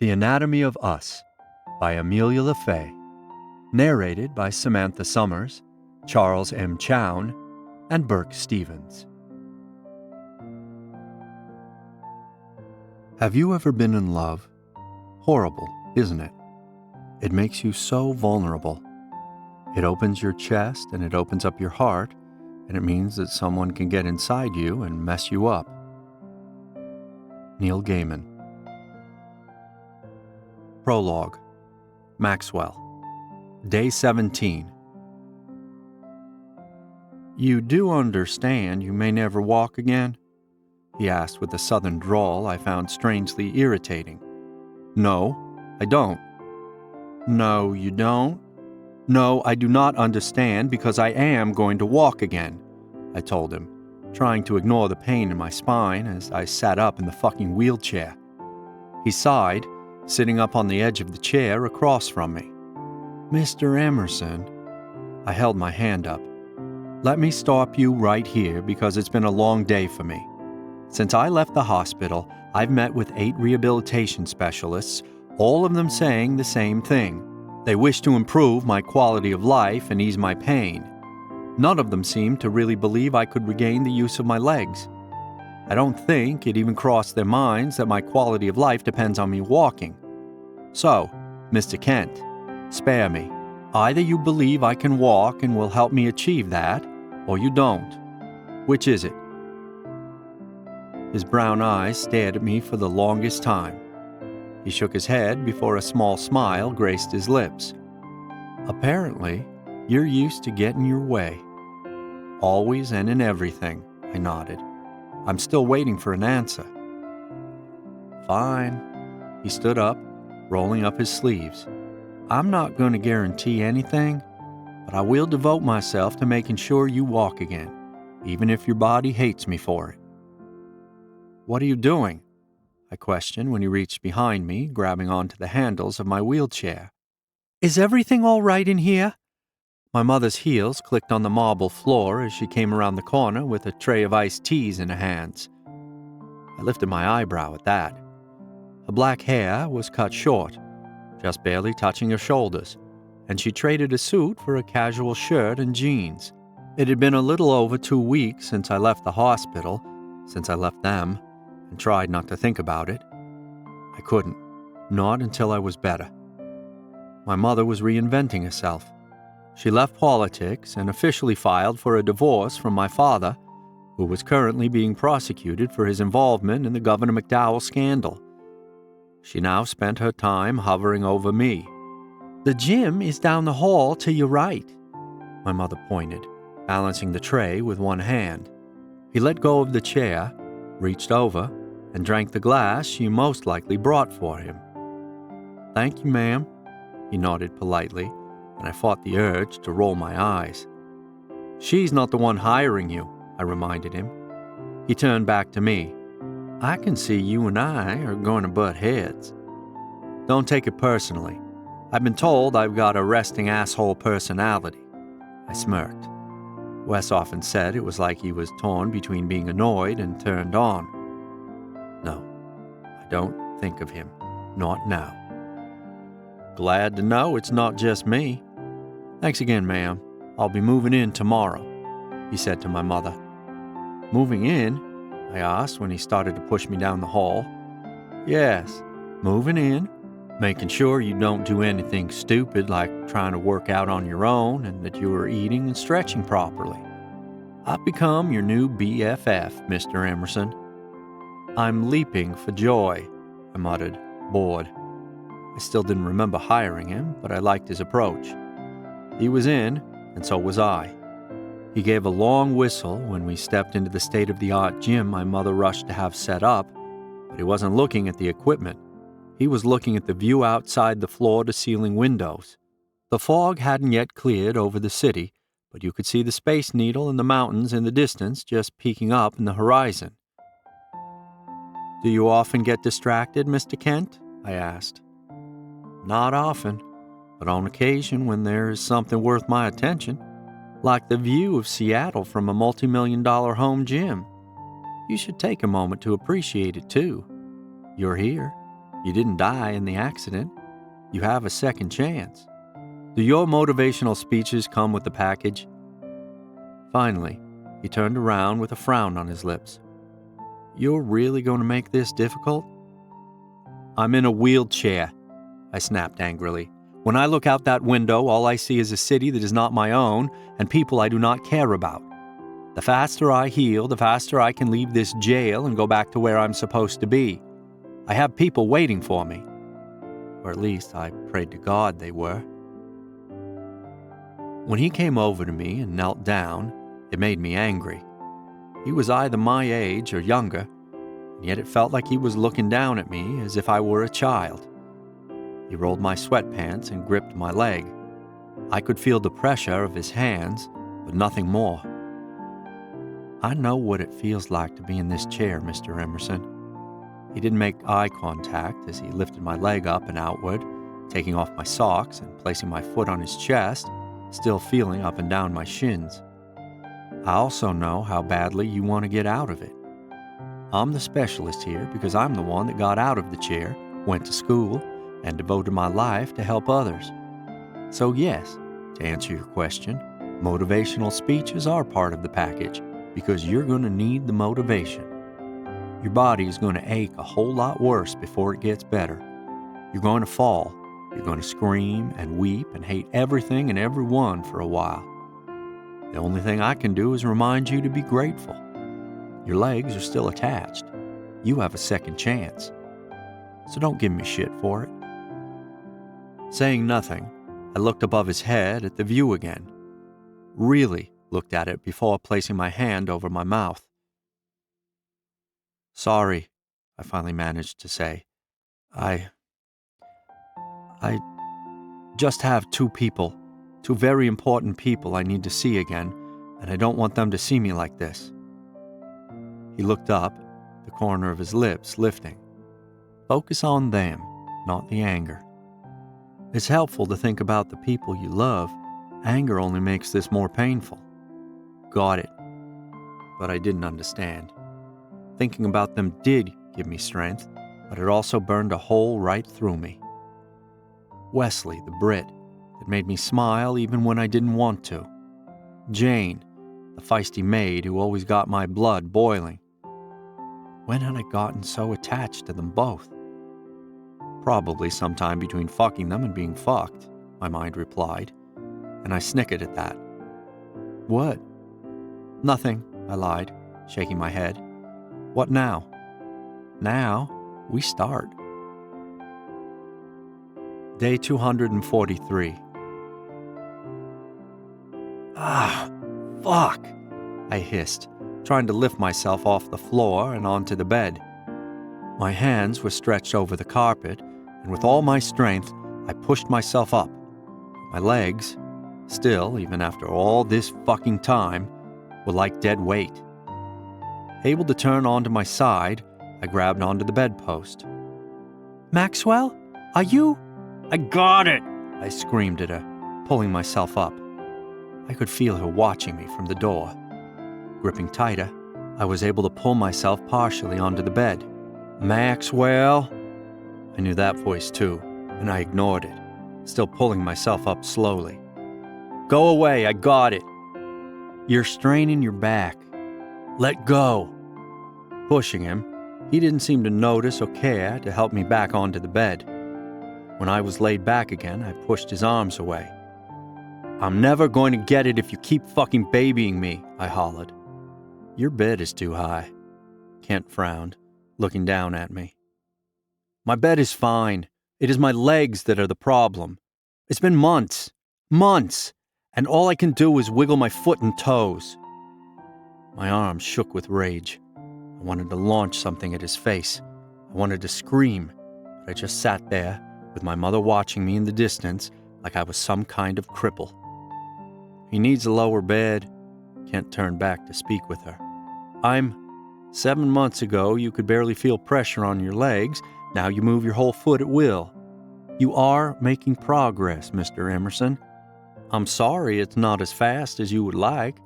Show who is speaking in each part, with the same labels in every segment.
Speaker 1: The Anatomy of Us by Amelia LaFay. Narrated by Samantha Summers, Charles M. Chown, and Burke Stevens. Have you ever been in love? Horrible, isn't it? It makes you so vulnerable. It opens your chest and it opens up your heart, and it means that someone can get inside you and mess you up. Neil Gaiman. Prologue. Maxwell. Day 17. You do understand you may never walk again? He asked with a southern drawl I found strangely irritating. No, I don't. No, you don't? No, I do not understand because I am going to walk again, I told him, trying to ignore the pain in my spine as I sat up in the fucking wheelchair. He sighed, sitting up on the edge of the chair across from me. Mr. Emerson, I held my hand up. Let me stop you right here because it's been a long day for me. Since I left the hospital, I've met with 8 rehabilitation specialists, all of them saying the same thing. They wish to improve my quality of life and ease my pain. None of them seemed to really believe I could regain the use of my legs. I don't think it even crossed their minds that my quality of life depends on me walking. So, Mr. Kent, spare me. Either you believe I can walk and will help me achieve that, or you don't. Which is it? His brown eyes stared at me for the longest time. He shook his head before a small smile graced his lips. Apparently, you're used to getting your way. Always and in everything, I nodded. I'm still waiting for an answer. Fine. He stood up, rolling up his sleeves. I'm not going to guarantee anything, but I will devote myself to making sure you walk again, even if your body hates me for it. What are you doing? I questioned when he reached behind me, grabbing onto the handles of my wheelchair. Is everything all right in here? My mother's heels clicked on the marble floor as she came around the corner with a tray of iced teas in her hands. I lifted my eyebrow at that. Her black hair was cut short, just barely touching her shoulders, and she traded a suit for a casual shirt and jeans. It had been a little over 2 weeks since I left the hospital, since I left them, and tried not to think about it. I couldn't, not until I was better. My mother was reinventing herself. She left politics and officially filed for a divorce from my father, who was currently being prosecuted for his involvement in the Governor McDowell scandal. She now spent her time hovering over me. The gym is down the hall to your right, my mother pointed, balancing the tray with one hand. He let go of the chair, reached over, and drank the glass she most likely brought for him. Thank you, ma'am, he nodded politely, and I fought the urge to roll my eyes. She's not the one hiring you, I reminded him. He turned back to me. I can see you and I are going to butt heads. Don't take it personally. I've been told I've got a resting asshole personality. I smirked. Wes often said it was like he was torn between being annoyed and turned on. No, I don't think of him. Not now. Glad to know it's not just me. Thanks again, ma'am. I'll be moving in tomorrow, he said to my mother. Moving in? I asked when he started to push me down the hall. Yes, moving in, making sure you don't do anything stupid like trying to work out on your own and that you are eating and stretching properly. I've become your new BFF, Mr. Emerson. I'm leaping for joy, I muttered, bored. I still didn't remember hiring him, but I liked his approach. He was in, and so was I. He gave a long whistle when we stepped into the state-of-the-art gym my mother rushed to have set up, but he wasn't looking at the equipment. He was looking at the view outside the floor-to-ceiling windows. The fog hadn't yet cleared over the city, but you could see the Space Needle and the mountains in the distance just peeking up in the horizon. Do you often get distracted, Mr. Kent? I asked. Not often, but on occasion when there is something worth my attention, like the view of Seattle from a multi-million-dollar home gym. You should take a moment to appreciate it, too. You're here. You didn't die in the accident. You have a second chance. Do your motivational speeches come with the package? Finally, he turned around with a frown on his lips. You're really going to make this difficult? I'm in a wheelchair, I snapped angrily. When I look out that window, all I see is a city that is not my own and people I do not care about. The faster I heal, the faster I can leave this jail and go back to where I'm supposed to be. I have people waiting for me. Or at least I prayed to God they were. When he came over to me and knelt down, it made me angry. He was either my age or younger, and yet it felt like he was looking down at me as if I were a child. He rolled my sweatpants and gripped my leg. I could feel the pressure of his hands, but nothing more. I know what it feels like to be in this chair, Mr. Emerson. He didn't make eye contact as he lifted my leg up and outward, taking off my socks and placing my foot on his chest, still feeling up and down my shins. I also know how badly you want to get out of it. I'm the specialist here because I'm the one that got out of the chair, went to school, and devoted my life to help others. So yes, to answer your question, motivational speeches are part of the package because you're going to need the motivation. Your body is going to ache a whole lot worse before it gets better. You're going to fall. You're going to scream and weep and hate everything and everyone for a while. The only thing I can do is remind you to be grateful. Your legs are still attached. You have a second chance. So don't give me shit for it. Saying nothing, I looked above his head at the view again. Really looked at it before placing my hand over my mouth. Sorry, I finally managed to say. I just have two very important people I need to see again, and I don't want them to see me like this. He looked up, the corner of his lips lifting. Focus on them, not the anger. It's helpful to think about the people you love. Anger only makes this more painful. Got it. But I didn't understand. Thinking about them did give me strength, but it also burned a hole right through me. Wesley, the Brit, that made me smile even when I didn't want to. Jane, the feisty maid who always got my blood boiling. When had I gotten so attached to them both? Probably sometime between fucking them and being fucked, my mind replied, and I snickered at that. What? Nothing, I lied, shaking my head. What now? Now, we start. Day 243. Fuck, I hissed, trying to lift myself off the floor and onto the bed. My hands were stretched over the carpet, and with all my strength, I pushed myself up. My legs, still, even after all this fucking time, were like dead weight. Able to turn onto my side, I grabbed onto the bedpost. Maxwell, are you? I got it! I screamed at her, pulling myself up. I could feel her watching me from the door. Gripping tighter, I was able to pull myself partially onto the bed. Maxwell? I knew that voice too, and I ignored it, still pulling myself up slowly. Go away, I got it. You're straining your back. Let go. Pushing him, he didn't seem to notice or care to help me back onto the bed. When I was laid back again, I pushed his arms away. I'm never going to get it if you keep fucking babying me, I hollered. Your bed is too high. Kent frowned, looking down at me. My bed is fine. It is my legs that are the problem. It's been months, and all I can do is wiggle my foot and toes. My arms shook with rage. I wanted to launch something at his face. I wanted to scream, but I just sat there, with my mother watching me in the distance like I was some kind of cripple. He needs a lower bed. Kent turned back to speak with her. 7 months ago, you could barely feel pressure on your legs. Now you move your whole foot at will. You are making progress, Mr. Emerson. I'm sorry it's not as fast as you would like,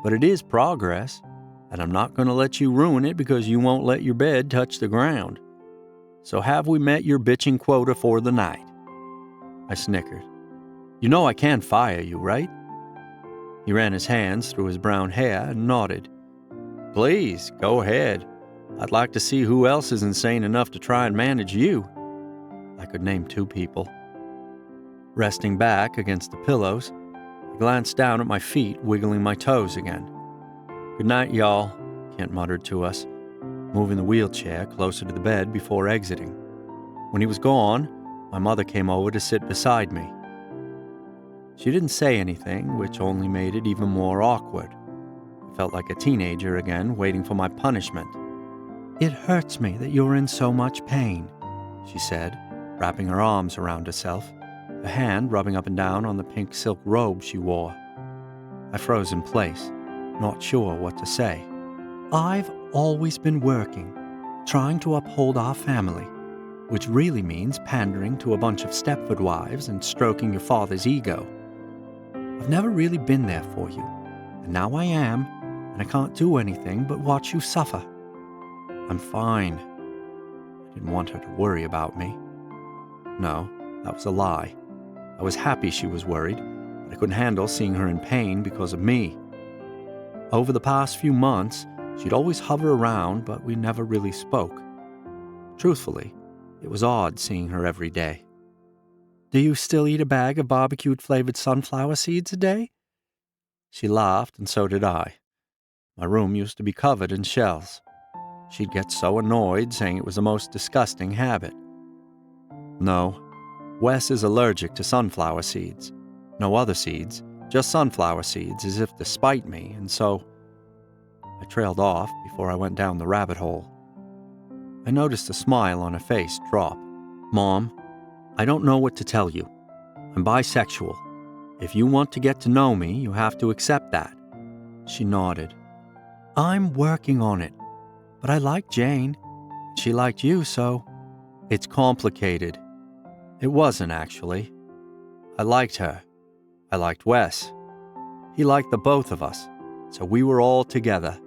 Speaker 1: but it is progress, and I'm not going to let you ruin it because you won't let your bed touch the ground. So have we met your bitching quota for the night? I snickered. You know I can't fire you, right? He ran his hands through his brown hair and nodded. Please, go ahead. I'd like to see who else is insane enough to try and manage you. I could name 2 people. Resting back against the pillows, I glanced down at my feet, wiggling my toes again. Good night, y'all, Kent muttered to us, moving the wheelchair closer to the bed before exiting. When he was gone, my mother came over to sit beside me. She didn't say anything, which only made it even more awkward. I felt like a teenager again, waiting for my punishment. It hurts me that you're in so much pain, she said, wrapping her arms around herself, a hand rubbing up and down on the pink silk robe she wore. I froze in place, not sure what to say. I've always been working, trying to uphold our family, which really means pandering to a bunch of Stepford wives and stroking your father's ego. I've never really been there for you, and now I am, and I can't do anything but watch you suffer. I'm fine. I didn't want her to worry about me. No, that was a lie. I was happy she was worried, but I couldn't handle seeing her in pain because of me. Over the past few months, she'd always hover around, but we never really spoke. Truthfully, it was odd seeing her every day. Do you still eat a bag of barbecued-flavored sunflower seeds a day? She laughed, and so did I. My room used to be covered in shells. She'd get so annoyed, saying it was the most disgusting habit. No, Wes is allergic to sunflower seeds. No other seeds, just sunflower seeds, as if to spite me, and so I trailed off before I went down the rabbit hole. I noticed a smile on her face drop. Mom, I don't know what to tell you. I'm bisexual. If you want to get to know me, you have to accept that. She nodded. I'm working on it. But I like Jane. She liked you, so it's complicated. It wasn't, actually. I liked her. I liked Wes. He liked the both of us, so we were all together.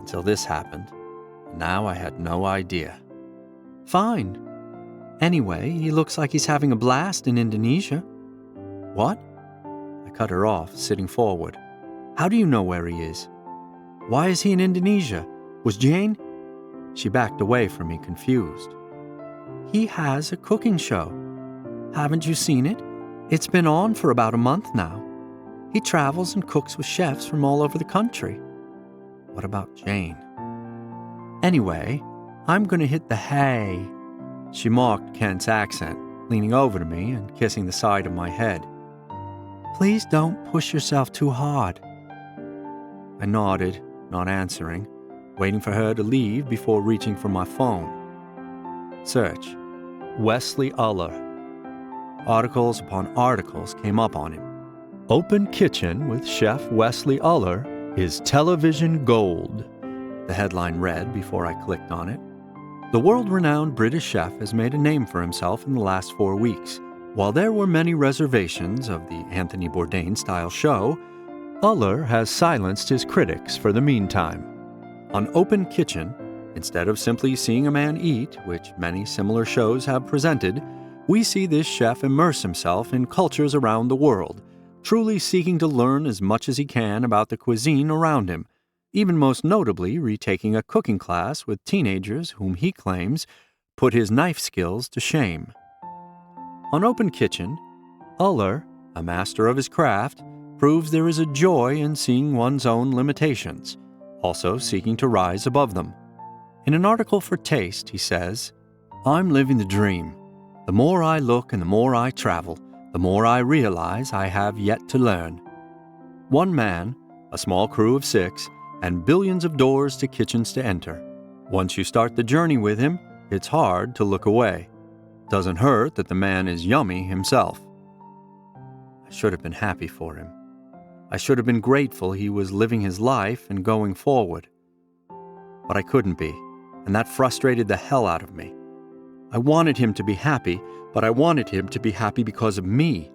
Speaker 1: Until this happened. Now I had no idea. Fine. Anyway, he looks like he's having a blast in Indonesia. What? I cut her off, sitting forward. How do you know where he is? Why is he in Indonesia? Was Jane? She backed away from me, confused. He has a cooking show. Haven't you seen it? It's been on for about a month now. He travels and cooks with chefs from all over the country. What about Jane? Anyway, I'm going to hit the hay. She mocked Kent's accent, leaning over to me and kissing the side of my head. Please don't push yourself too hard. I nodded, not answering, waiting for her to leave before reaching for my phone. Search. Wesley Uller. Articles upon articles came up on him. Open Kitchen with Chef Wesley Uller is television gold, the headline read before I clicked on it. The world-renowned British chef has made a name for himself in the last 4 weeks. While there were many reservations of the Anthony Bourdain-style show, Uller has silenced his critics for the meantime. On Open Kitchen, instead of simply seeing a man eat, which many similar shows have presented, we see this chef immerse himself in cultures around the world, truly seeking to learn as much as he can about the cuisine around him, even most notably retaking a cooking class with teenagers whom he claims put his knife skills to shame. On Open Kitchen, Uller, a master of his craft, proves there is a joy in seeing one's own limitations, also seeking to rise above them. In an article for Taste, he says, I'm living the dream. The more I look and the more I travel, the more I realize I have yet to learn. One man, a small crew of 6, and billions of doors to kitchens to enter. Once you start the journey with him, it's hard to look away. Doesn't hurt that the man is yummy himself. I should have been happy for him. I should have been grateful he was living his life and going forward. But I couldn't be, and that frustrated the hell out of me. I wanted him to be happy, but I wanted him to be happy because of me.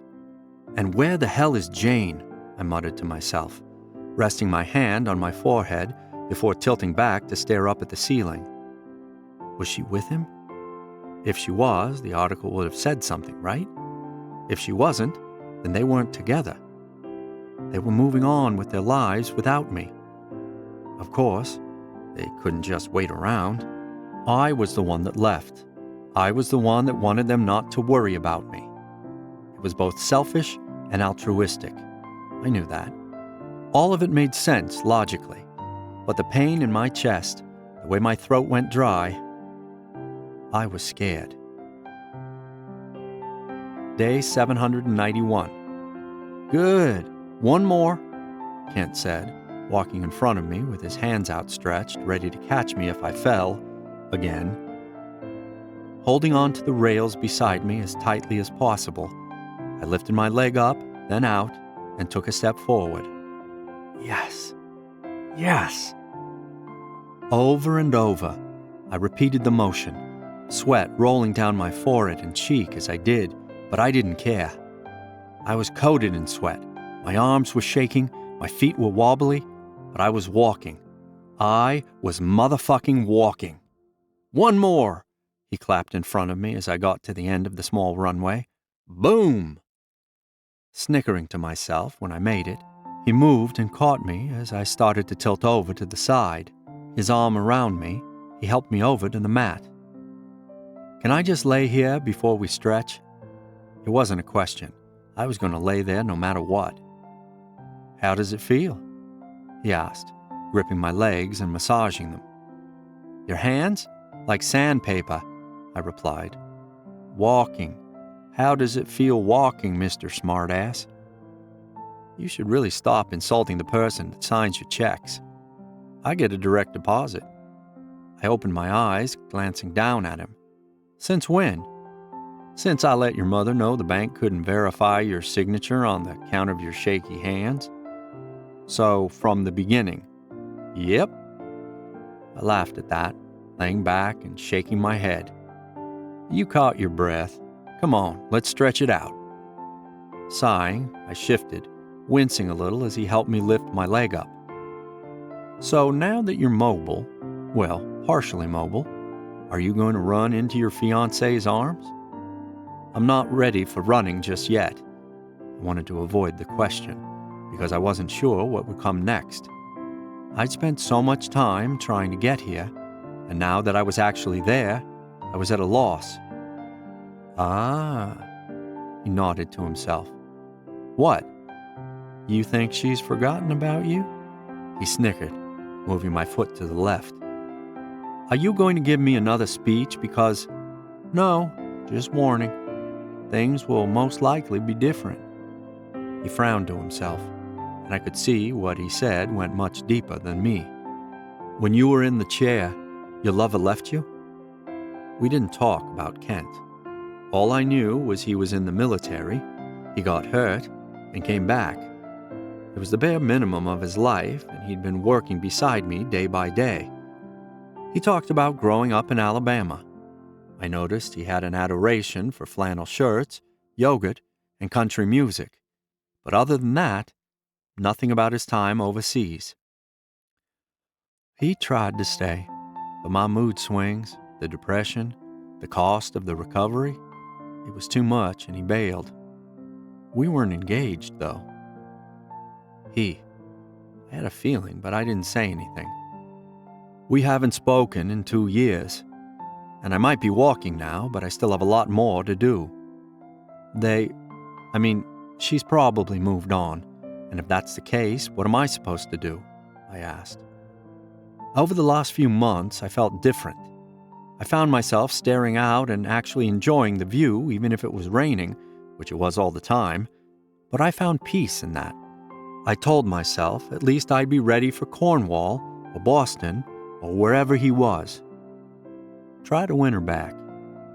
Speaker 1: And where the hell is Jane? I muttered to myself, resting my hand on my forehead before tilting back to stare up at the ceiling. Was she with him? If she was, the article would have said something, right? If she wasn't, then they weren't together. They were moving on with their lives without me. Of course, they couldn't just wait around. I was the one that left. I was the one that wanted them not to worry about me. It was both selfish and altruistic. I knew that. All of it made sense logically, but the pain in my chest, the way my throat went dry, I was scared. Day 791. Good. One more, Kent said, walking in front of me with his hands outstretched, ready to catch me if I fell again. Holding on to the rails beside me as tightly as possible, I lifted my leg up, then out, and took a step forward. Yes. Yes. Over and over, I repeated the motion, sweat rolling down my forehead and cheek as I did, but I didn't care. I was coated in sweat. My arms were shaking, my feet were wobbly, but I was walking. I was motherfucking walking. One more, he clapped in front of me as I got to the end of the small runway. Boom! Snickering to myself when I made it, he moved and caught me as I started to tilt over to the side. His arm around me, he helped me over to the mat. Can I just lay here before we stretch? It wasn't a question. I was going to lay there no matter what. How does it feel? He asked, gripping my legs and massaging them. Your hands? Like sandpaper, I replied. Walking. How does it feel walking, Mr. Smartass? You should really stop insulting the person that signs your checks. I get a direct deposit. I opened my eyes, glancing down at him. Since when? Since I let your mother know the bank couldn't verify your signature on the count of your shaky hands. So, from the beginning. Yep. I laughed at that, laying back and shaking my head. You caught your breath. Come on, let's stretch it out. Sighing, I shifted, wincing a little as he helped me lift my leg up. So now that you're mobile, well, partially mobile, are you going to run into your fiancé's arms? I'm not ready for running just yet. I wanted to avoid the question, because I wasn't sure what would come next. I'd spent so much time trying to get here, and now that I was actually there, I was at a loss. Ah, he nodded to himself. What? You think she's forgotten about you? He snickered, moving my foot to the left. Are you going to give me another speech because... No, just warning. Things will most likely be different. He frowned to himself, and I could see what he said went much deeper than me. When you were in the chair, your lover left you? We didn't talk about Kent. All I knew was he was in the military, he got hurt, and came back. It was the bare minimum of his life, and he'd been working beside me day by day. He talked about growing up in Alabama. I noticed he had an adoration for flannel shirts, yogurt, and country music. But other than that, nothing about his time overseas. He tried to stay, but my mood swings, the depression, the cost of the recovery, it was too much and he bailed. We weren't engaged, though. I had a feeling, but I didn't say anything. We haven't spoken in 2 years, and I might be walking now, but I still have a lot more to do. She's probably moved on, and if that's the case, what am I supposed to do? I asked. Over the last few months, I felt different. I found myself staring out and actually enjoying the view, even if it was raining, which it was all the time, but I found peace in that. I told myself at least I'd be ready for Cornwall or Boston or wherever he was. Try to win her back.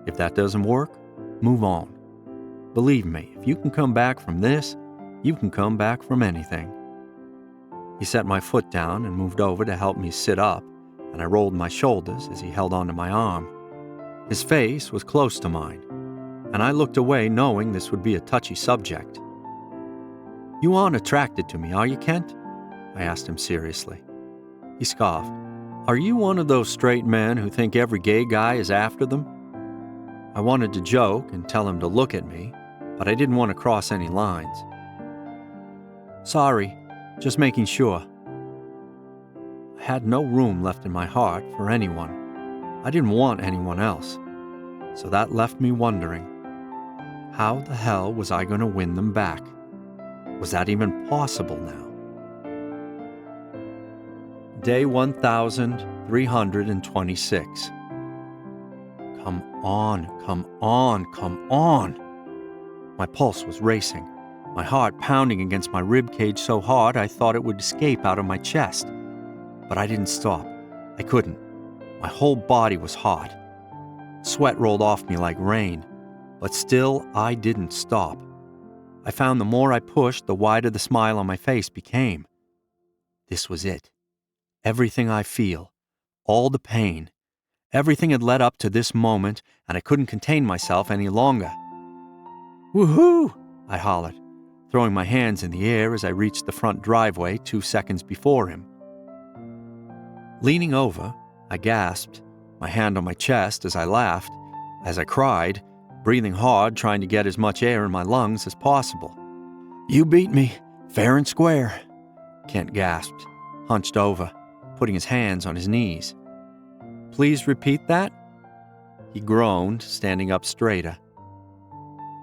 Speaker 1: If that doesn't work, move on. Believe me, if you can come back from this, you can come back from anything. He set my foot down and moved over to help me sit up, and I rolled my shoulders as he held onto my arm. His face was close to mine, and I looked away knowing this would be a touchy subject. You aren't attracted to me, are you, Kent? I asked him seriously. He scoffed. Are you one of those straight men who think every gay guy is after them? I wanted to joke and tell him to look at me, but I didn't want to cross any lines. Sorry, just making sure. I had no room left in my heart for anyone. I didn't want anyone else. So that left me wondering, how the hell was I going to win them back? Was that even possible now? Day 1326. Come on, come on, come on. My pulse was racing, my heart pounding against my rib cage so hard I thought it would escape out of my chest. But I didn't stop. I couldn't. My whole body was hot. Sweat rolled off me like rain, but still I didn't stop. I found the more I pushed, the wider the smile on my face became. This was it. Everything I feel, all the pain, everything had led up to this moment, and I couldn't contain myself any longer. Woohoo! I hollered, throwing my hands in the air as I reached the front driveway 2 seconds before him. Leaning over, I gasped, my hand on my chest as I laughed, as I cried, breathing hard, trying to get as much air in my lungs as possible. You beat me, fair and square, Kent gasped, hunched over, putting his hands on his knees. Please repeat that? He groaned, standing up straighter.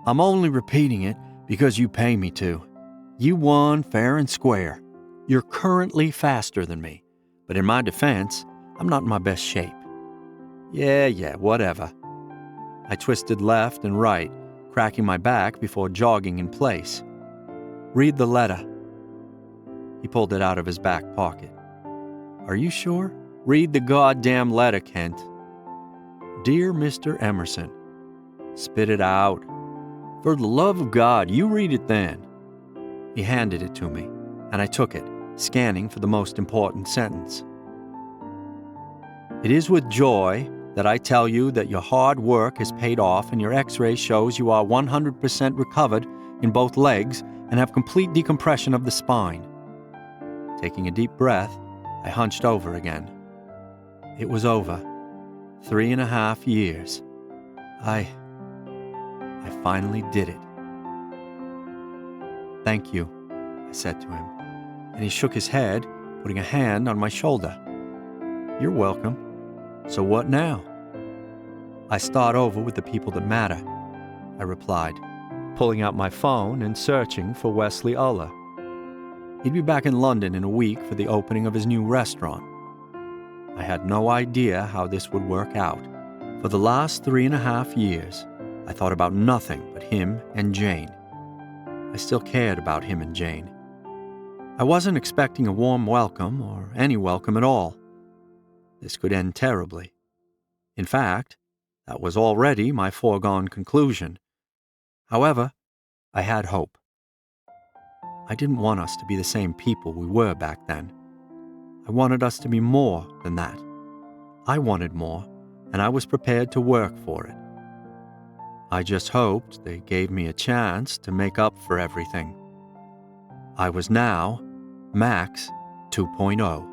Speaker 1: I'm only repeating it because you pay me to. You won fair and square. You're currently faster than me, but in my defense, I'm not in my best shape. Yeah, whatever. I twisted left and right, cracking my back before jogging in place. Read the letter. He pulled it out of his back pocket. Are you sure? Read the goddamn letter, Kent. Dear Mr. Emerson. Spit it out. For the love of God, you read it then. He handed it to me, and I took it, scanning for the most important sentence. It is with joy that I tell you that your hard work has paid off and your x-ray shows you are 100% recovered in both legs and have complete decompression of the spine. Taking a deep breath, I hunched over again. It was over. 3.5 years. I finally did it. Thank you, I said to him, and he shook his head, putting a hand on my shoulder. You're welcome. So what now? I start over with the people that matter, I replied, pulling out my phone and searching for Wesley. He'd be back in London in a week for the opening of his new restaurant. I had no idea how this would work out. For the last 3.5 years, I thought about nothing but him and Jane. I still cared about him and Jane. I wasn't expecting a warm welcome or any welcome at all. This could end terribly. In fact, that was already my foregone conclusion. However, I had hope. I didn't want us to be the same people we were back then. I wanted us to be more than that. I wanted more, and I was prepared to work for it. I just hoped they gave me a chance to make up for everything. I was now Max 2.0.